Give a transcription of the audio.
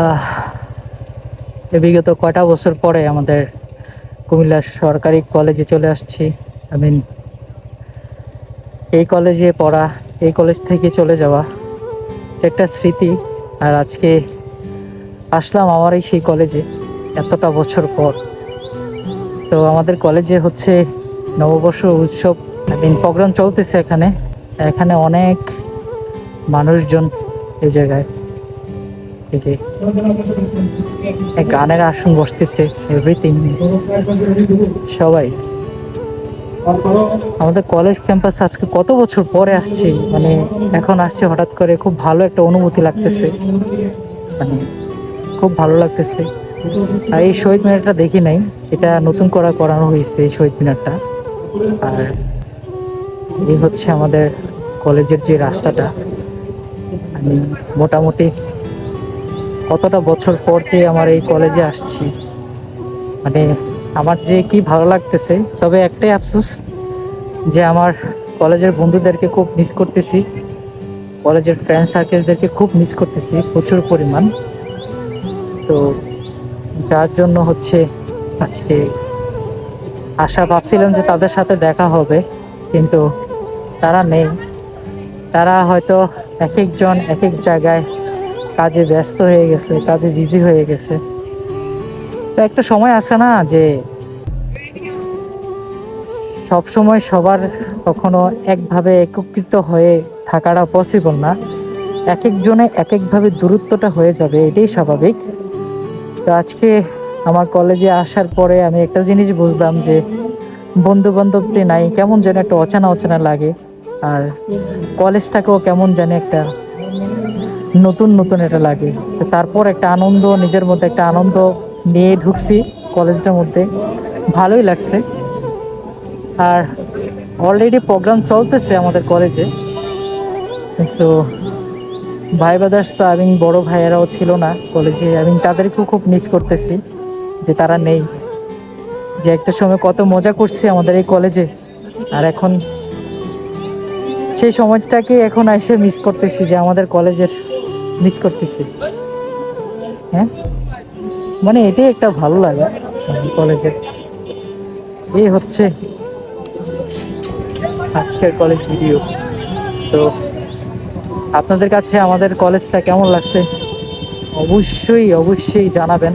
আহ বিগত কয়টা বছর পরে আমাদের কুমিল্লা সরকারি কলেজে চলে আসছি। আই মিন, এই কলেজে পড়া, এই কলেজ থেকে চলে যাওয়া একটা স্মৃতি। আর আজকে আসলাম আমার এই সেই কলেজে এতটা বছর পর। তো আমাদের কলেজে হচ্ছে নববর্ষ উৎসব, আই মিন প্রোগ্রাম চলতেছে এখানে। এখানে অনেক মানুষজন এই জায়গায়, এই যে গানের আসন বসতেছে, এভরিথিং। সবাই আমাদের কলেজ ক্যাম্পাস আজকে কত বছর পরে আসছে, মানে এখন আসছে হঠাৎ করে, খুব ভালো একটা অনুভূতি লাগতেছে, মানে খুব ভালো লাগতেছে। আর এই শহীদ মিনারটা দেখি নাই, এটা নতুন করানো হয়েছে এই শহীদ মিনারটা। আর এই হচ্ছে আমাদের কলেজের যে রাস্তাটা। আমি মোটামুটি কতটা বছর পর যে আমার এই কলেজে আসছি, মানে আমার যে কি ভালো লাগতেছে। তবে একটাই আফসোস, যে আমার কলেজের বন্ধুদেরকে খুব মিস করতেছি, কলেজের ফ্রেন্ড সার্কেলদেরকে খুব মিস করতেছি প্রচুর পরিমাণ। তো যার জন্য হচ্ছে আজকে আশা, ভাবছিলাম যে তাদের সাথে দেখা হবে, কিন্তু তারা নেই। তারা হয়তো এক একজন এক এক জায়গায় কাজে ব্যস্ত হয়ে গেছে, কাজে বিজি হয়ে গেছে। তো একটা সময় আসে না যে সব সময় সবার কখনো একভাবে একত্রিত হয়ে থাকাটা পসিবল না। এক একজনে এক একভাবে দূরত্বটা হয়ে যাবে, এটাই স্বাভাবিক। তো আজকে আমার কলেজে আসার পরে আমি একটা জিনিস বুঝলাম যে বন্ধু বান্ধব যে নাই, কেমন যেন একটা অচেনা অচেনা লাগে। আর কলেজটাকেও কেমন জানি একটা নতুন নতুন এটা লাগে। তো তারপর একটা আনন্দ, নিজের মধ্যে একটা আনন্দ নিয়ে ঢুকছি কলেজটার মধ্যে, ভালোই লাগছে। আর অলরেডি প্রোগ্রাম চলতেছে আমাদের কলেজে। তো ভাই ব্রাদার্স, আমি বড় ভাইয়েরাও ছিল না কলেজে, আমি তাদেরকেও খুব মিস করতেছি যে তারা নেই। যে একটা সময় কত মজা করছি আমাদের এই কলেজে, আর এখন সেই সময়টাকে এখন এসে মিস করতেছি, যে আমাদের কলেজের মিস করতেছি। হ্যাঁ, মানে এটাই একটা ভালো লাগা কলেজের। এই হচ্ছে আজকের কলেজ ভিডিও। সো আপনাদের কাছে আমাদের কলেজটা কেমন লাগছে অবশ্যই অবশ্যই জানাবেন।